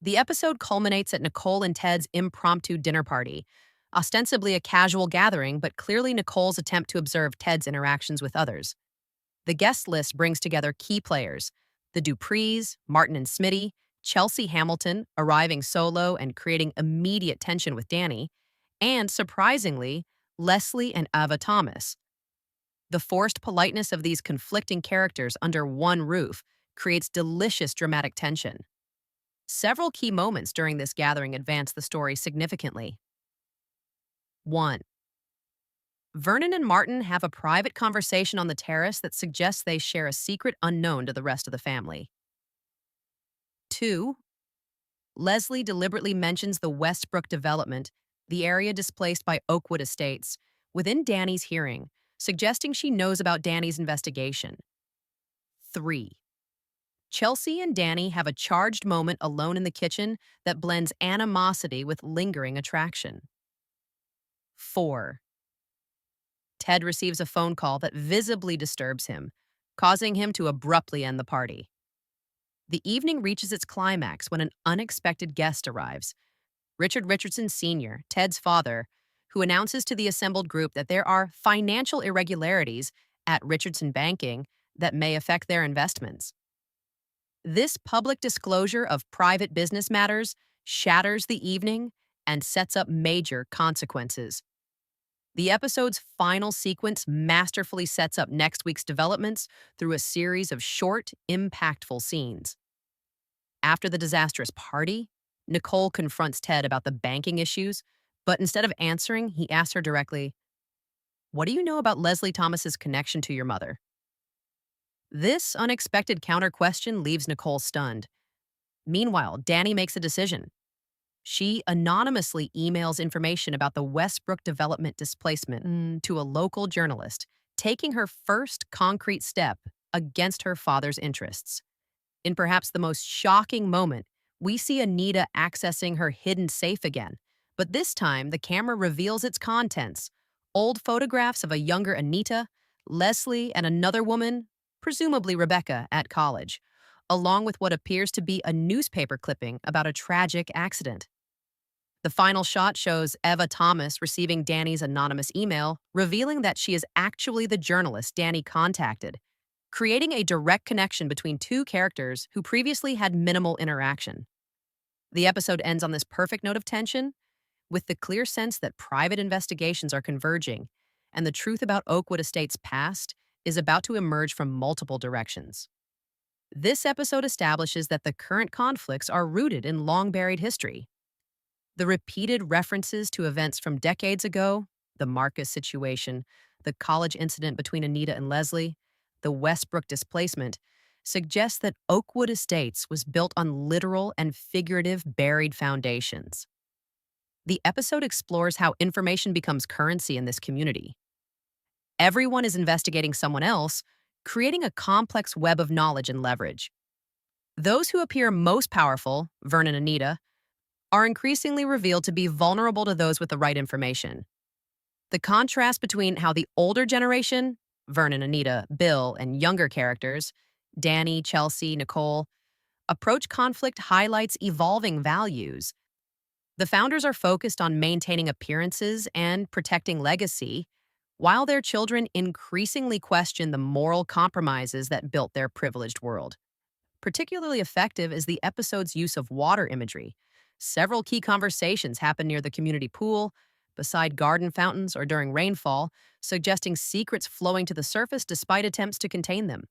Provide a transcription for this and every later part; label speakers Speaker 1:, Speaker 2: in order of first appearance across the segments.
Speaker 1: The episode culminates at Nicole and Ted's impromptu dinner party, ostensibly a casual gathering, but clearly Nicole's attempt to observe Ted's interactions with others. The guest list brings together key players: the Duprees, Martin and Smitty, Chelsea Hamilton, arriving solo and creating immediate tension with Danny, and, surprisingly, Leslie and Ava Thomas. The forced politeness of these conflicting characters under one roof creates delicious dramatic tension. Several key moments during this gathering advance the story significantly. 1. Vernon and Martin have a private conversation on the terrace that suggests they share a secret unknown to the rest of the family. 2. Leslie deliberately mentions the Westbrook development, the area displaced by Oakwood Estates, within Danny's hearing, suggesting she knows about Danny's investigation. 3. Chelsea and Danny have a charged moment alone in the kitchen that blends animosity with lingering attraction. 4. Ted receives a phone call that visibly disturbs him, causing him to abruptly end the party. The evening reaches its climax when an unexpected guest arrives: Richard Richardson Sr., Ted's father, who announces to the assembled group that there are financial irregularities at Richardson Banking that may affect their investments. This public disclosure of private business matters shatters the evening and sets up major consequences. The episode's final sequence masterfully sets up next week's developments through a series of short, impactful scenes. After the disastrous party, Nicole confronts Ted about the banking issues, but instead of answering, he asks her directly, "What do you know about Leslie Thomas's connection to your mother?" This unexpected counter question leaves Nicole stunned. Meanwhile, Danny makes a decision. She anonymously emails information about the Westbrook development displacement to a local journalist, taking her first concrete step against her father's interests. In perhaps the most shocking moment, we see Anita accessing her hidden safe again, but this time the camera reveals its contents: old photographs of a younger Anita, Leslie, and another woman, presumably Rebecca, at college, along with what appears to be a newspaper clipping about a tragic accident. The final shot shows Eva Thomas receiving Danny's anonymous email, revealing that she is actually the journalist Danny contacted, creating a direct connection between two characters who previously had minimal interaction. The episode ends on this perfect note of tension, with the clear sense that private investigations are converging, and the truth about Oakwood Estates' past is about to emerge from multiple directions. This episode establishes that the current conflicts are rooted in long-buried history. The repeated references to events from decades ago, the Marcus situation, the college incident between Anita and Leslie, the Westbrook displacement, suggest that Oakwood Estates was built on literal and figurative buried foundations. The episode explores how information becomes currency in this community. Everyone is investigating someone else, creating a complex web of knowledge and leverage. Those who appear most powerful, Vern and Anita, are increasingly revealed to be vulnerable to those with the right information. The contrast between how the older generation, Vern and Anita, Bill, and younger characters, Danny, Chelsea, Nicole, approach conflict highlights evolving values. The founders are focused on maintaining appearances and protecting legacy, while their children increasingly question the moral compromises that built their privileged world. Particularly effective is the episode's use of water imagery. Several key conversations happen near the community pool, beside garden fountains, or during rainfall, suggesting secrets flowing to the surface despite attempts to contain them.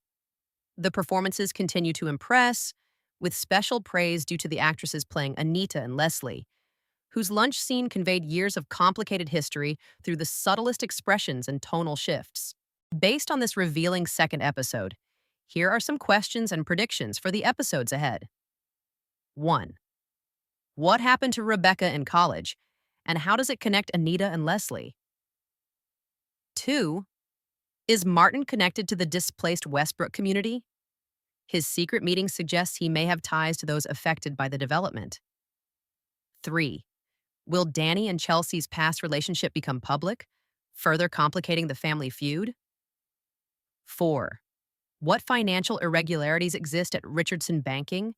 Speaker 1: The performances continue to impress, with special praise due to the actresses playing Anita and Leslie, whose lunch scene conveyed years of complicated history through the subtlest expressions and tonal shifts. Based on this revealing second episode, here are some questions and predictions for the episodes ahead. 1. What happened to Rebecca in college, and how does it connect Anita and Leslie? 2. Is Martin connected to the displaced Westbrook community? His secret meeting suggests he may have ties to those affected by the development. 3. Will Danny and Chelsea's past relationship become public, further complicating the family feud? 4. What financial irregularities exist at Richardson Banking,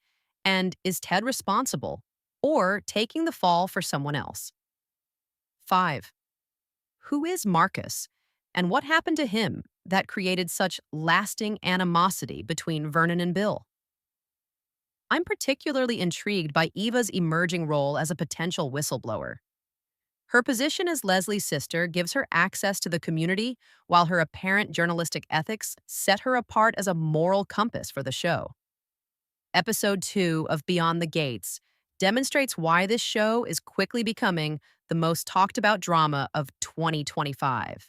Speaker 1: And is Ted responsible or taking the fall for someone else? 5. Who is Marcus? And what happened to him that created such lasting animosity between Vernon and Bill? I'm particularly intrigued by Eva's emerging role as a potential whistleblower. Her position as Leslie's sister gives her access to the community, while her apparent journalistic ethics set her apart as a moral compass for the show. Episode 2 of Beyond the Gates demonstrates why this show is quickly becoming the most talked about drama of 2025.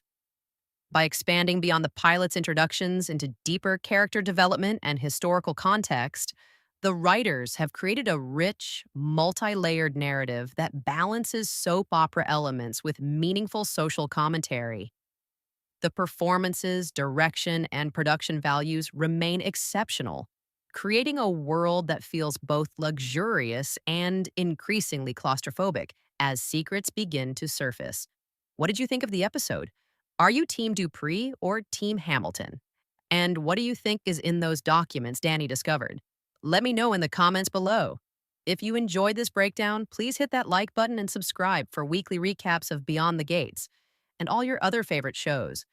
Speaker 1: By expanding beyond the pilot's introductions into deeper character development and historical context, the writers have created a rich, multi layered narrative that balances soap opera elements with meaningful social commentary. The performances, direction, and production values remain exceptional, creating a world that feels both luxurious and increasingly claustrophobic as secrets begin to surface. What did you think of the episode? Are you Team Dupree or Team Hamilton? And what do you think is in those documents Danny discovered? Let me know in the comments below. If you enjoyed this breakdown, please hit that like button and subscribe for weekly recaps of Beyond the Gates and all your other favorite shows.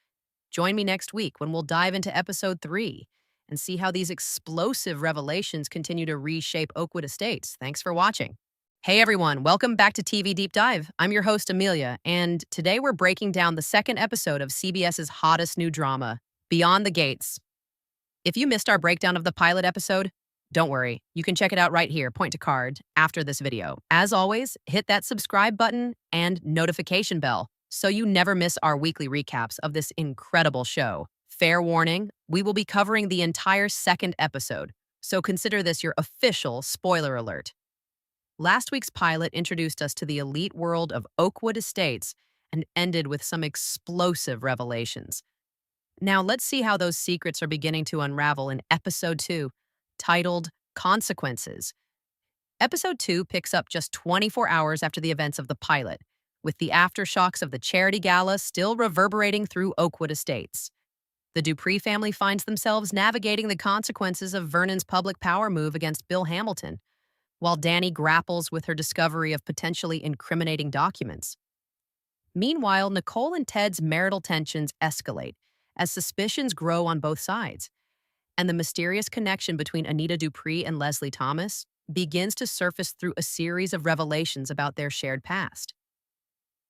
Speaker 1: Join me next week when we'll dive into episode 3 and see how these explosive revelations continue to reshape Oakwood Estates. Thanks for watching. Hey everyone, welcome back to TV Deep Dive. I'm your host, Amelia, and today we're breaking down the second episode of CBS's hottest new drama, Beyond the Gates. If you missed our breakdown of the pilot episode, don't worry, you can check it out right here, point to card, after this video. As always, hit that subscribe button and notification bell so you never miss our weekly recaps of this incredible show. Fair warning, we will be covering the entire second episode, so consider this your official spoiler alert. Last week's pilot introduced us to the elite world of Oakwood Estates and ended with some explosive revelations. Now let's see how those secrets are beginning to unravel in episode 2, titled Consequences. Episode 2 picks up just 24 hours after the events of the pilot, with the aftershocks of the charity gala still reverberating through Oakwood Estates. The Dupree family finds themselves navigating the consequences of Vernon's public power move against Bill Hamilton, while Danny grapples with her discovery of potentially incriminating documents. Meanwhile, Nicole and Ted's marital tensions escalate as suspicions grow on both sides, and the mysterious connection between Anita Dupree and Leslie Thomas begins to surface through a series of revelations about their shared past.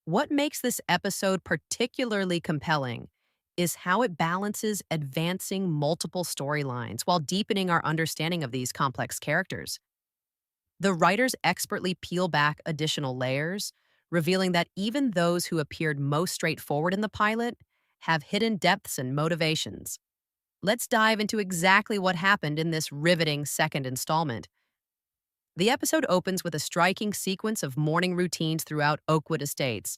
Speaker 1: What makes this episode particularly compelling is how it balances advancing multiple storylines while deepening our understanding of these complex characters. The writers expertly peel back additional layers, revealing that even those who appeared most straightforward in the pilot have hidden depths and motivations. Let's dive into exactly what happened in this riveting second installment. The episode opens with a striking sequence of morning routines throughout Oakwood Estates,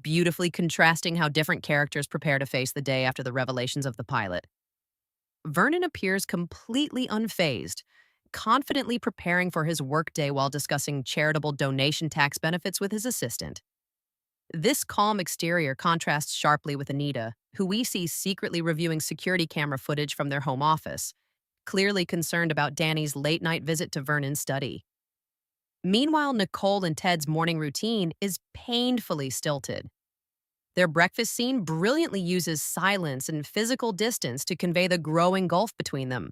Speaker 1: beautifully contrasting how different characters prepare to face the day after the revelations of the pilot. Vernon appears completely unfazed, confidently preparing for his workday while discussing charitable donation tax benefits with his assistant. This calm exterior contrasts sharply with Anita, who we see secretly reviewing security camera footage from their home office, clearly concerned about Danny's late-night visit to Vernon's study. Meanwhile, Nicole and Ted's morning routine is painfully stilted. Their breakfast scene brilliantly uses silence and physical distance to convey the growing gulf between them.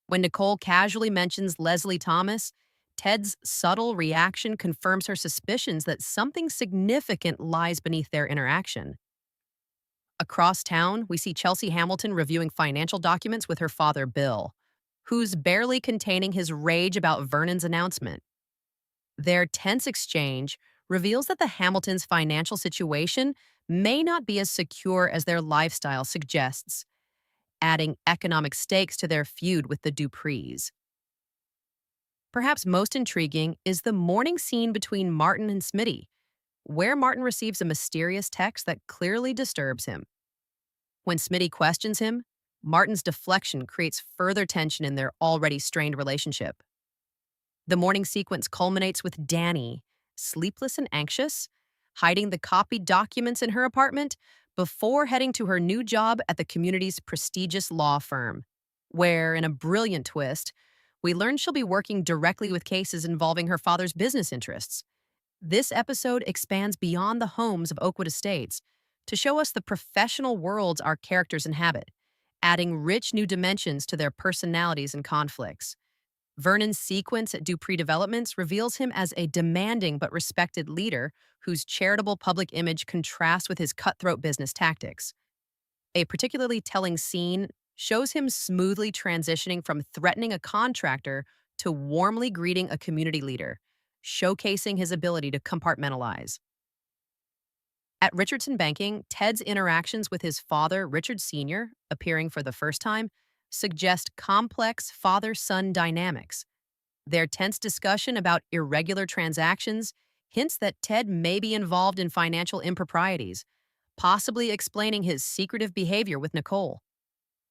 Speaker 1: When Nicole casually mentions Leslie Thomas, Ted's subtle reaction confirms her suspicions that something significant lies beneath their interaction. Across town, we see Chelsea Hamilton reviewing financial documents with her father, Bill, who's barely containing his rage about Vernon's announcement. Their tense exchange reveals that the Hamiltons' financial situation may not be as secure as their lifestyle suggests, adding economic stakes to their feud with the Duprees. Perhaps most intriguing is the morning scene between Martin and Smitty, where Martin receives a mysterious text that clearly disturbs him. When Smitty questions him, Martin's deflection creates further tension in their already strained relationship. The morning sequence culminates with Danny, sleepless and anxious, hiding the copied documents in her apartment before heading to her new job at the community's prestigious law firm, where, in a brilliant twist, We learn she'll be working directly with cases involving her father's business interests. This episode expands beyond the homes of Oakwood Estates to show us the professional worlds our characters inhabit, adding rich new dimensions to their personalities and conflicts. Vernon's sequence at Dupree Developments reveals him as a demanding but respected leader whose charitable public image contrasts with his cutthroat business tactics. A particularly telling scene shows him smoothly transitioning from threatening a contractor to warmly greeting a community leader, showcasing his ability to compartmentalize. At Richardson Banking, Ted's interactions with his father, Richard Sr., appearing for the first time, suggest complex father son dynamics. Their tense discussion about irregular transactions hints that Ted may be involved in financial improprieties, possibly explaining his secretive behavior with Nicole.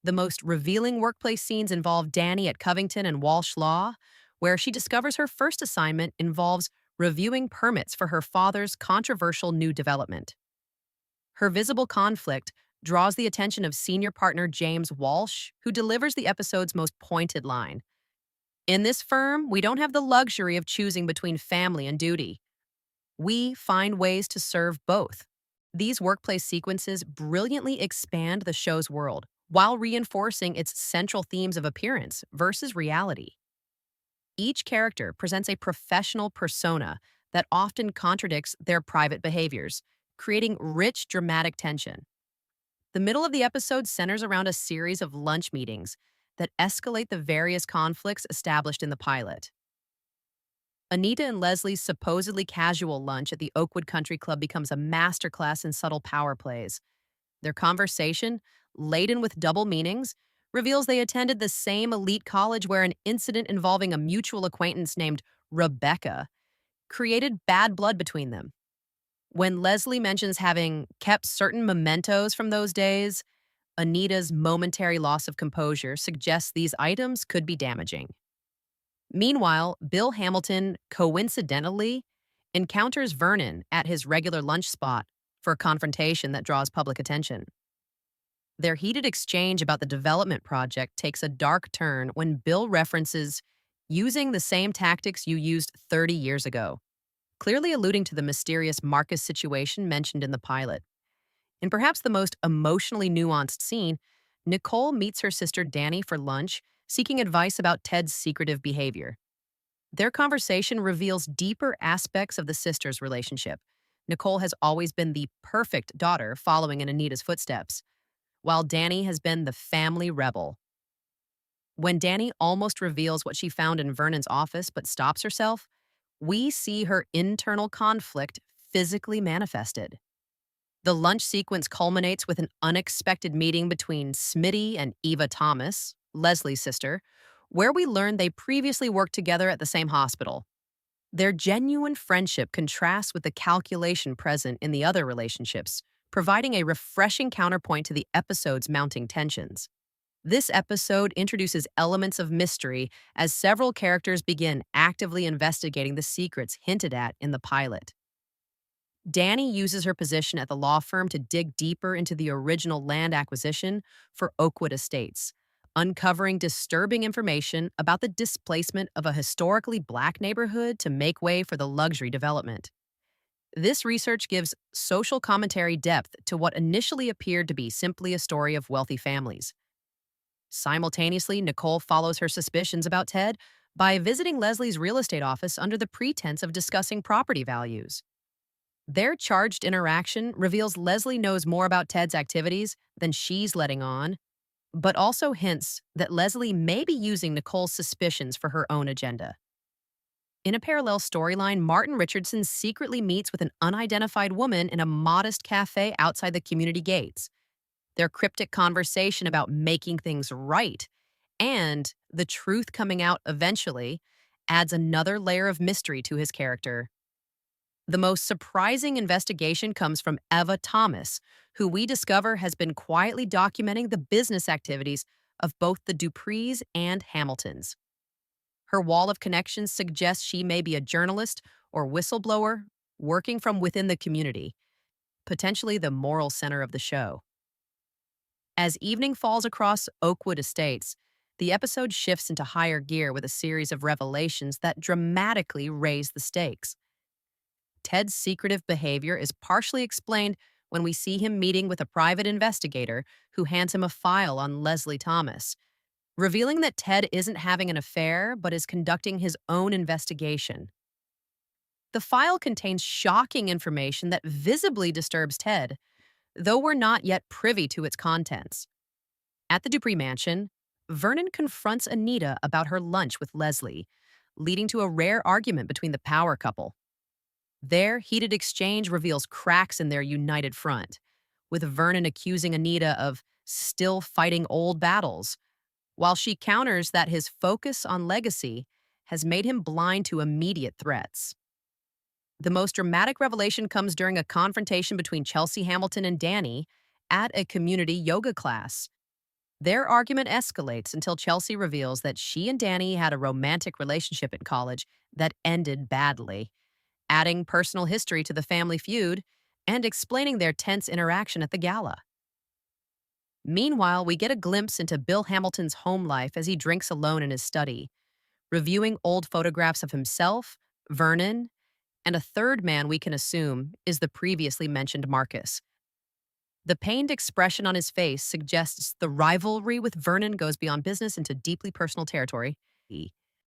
Speaker 1: The most revealing workplace scenes involve Danny at Covington and Walsh Law, where she discovers her first assignment involves reviewing permits for her father's controversial new development. Her visible conflict draws the attention of senior partner James Walsh, who delivers the episode's most pointed line. In this firm, we don't have the luxury of choosing between family and duty. We find ways to serve both. These workplace sequences brilliantly expand the show's world while reinforcing its central themes of appearance versus reality. Each character presents a professional persona that often contradicts their private behaviors, creating rich dramatic tension. The middle of the episode centers around a series of lunch meetings that escalate the various conflicts established in the pilot. Anita and Leslie's supposedly casual lunch at the Oakwood Country Club becomes a masterclass in subtle power plays. Their conversation, laden with double meanings, reveals they attended the same elite college where an incident involving a mutual acquaintance named Rebecca created bad blood between them. When Leslie mentions having kept certain mementos from those days, Anita's momentary loss of composure suggests these items could be damaging. Meanwhile, Bill Hamilton coincidentally encounters Vernon at his regular lunch spot for a confrontation that draws public attention. Their heated exchange about the development project takes a dark turn when Bill references using the same tactics you used 30 years ago, clearly alluding to the mysterious Marcus situation mentioned in the pilot. In perhaps the most emotionally nuanced scene, Nicole meets her sister Danny for lunch, seeking advice about Ted's secretive behavior. Their conversation reveals deeper aspects of the sisters' relationship. Nicole has always been the perfect daughter following in Anita's footsteps, while Danny has been the family rebel. When Danny almost reveals what she found in Vernon's office but stops herself, we see her internal conflict physically manifested. The lunch sequence culminates with an unexpected meeting between Smitty and Eva Thomas, Leslie's sister, where we learn they previously worked together at the same hospital. Their genuine friendship contrasts with the calculation present in the other relationships, providing a refreshing counterpoint to the episode's mounting tensions. This episode introduces elements of mystery as several characters begin actively investigating the secrets hinted at in the pilot. Danny uses her position at the law firm to dig deeper into the original land acquisition for Oakwood Estates, uncovering disturbing information about the displacement of a historically black neighborhood to make way for the luxury development. This research gives social commentary depth to what initially appeared to be simply a story of wealthy families. Simultaneously, Nicole follows her suspicions about Ted by visiting Leslie's real estate office under the pretense of discussing property values. Their charged interaction reveals Leslie knows more about Ted's activities than she's letting on, but also hints that Leslie may be using Nicole's suspicions for her own agenda. In a parallel storyline, Martin Richardson secretly meets with an unidentified woman in a modest cafe outside the community gates. Their cryptic conversation about making things right and the truth coming out eventually adds another layer of mystery to his character. The most surprising investigation comes from Eva Thomas, who we discover has been quietly documenting the business activities of both the Duprees and Hamiltons. Her wall of connections suggests she may be a journalist or whistleblower working from within the community, potentially the moral center of the show. As evening falls across Oakwood Estates, The episode shifts into higher gear with a series of revelations that dramatically raise the stakes. Ted's secretive behavior is partially explained when we see him meeting with a private investigator who hands him a file on Leslie Thomas, revealing that Ted isn't having an affair but is conducting his own investigation. The file contains shocking information that visibly disturbs Ted, though we're not yet privy to its contents. At the Dupree mansion, Vernon confronts Anita about her lunch with Leslie, leading to a rare argument between the power couple. Their heated exchange reveals cracks in their united front, with Vernon accusing Anita of still fighting old battles, while she counters that his focus on legacy has made him blind to immediate threats. The most dramatic revelation comes during a confrontation between Chelsea Hamilton and Danny at a community yoga class. Their argument escalates until Chelsea reveals that she and Danny had a romantic relationship in college that ended badly, adding personal history to the family feud and explaining their tense interaction at the gala. Meanwhile, we get a glimpse into Bill Hamilton's home life as he drinks alone in his study, reviewing old photographs of himself, Vernon, and a third man we can assume is the previously mentioned Marcus. The pained expression on his face suggests the rivalry with Vernon goes beyond business into deeply personal territory.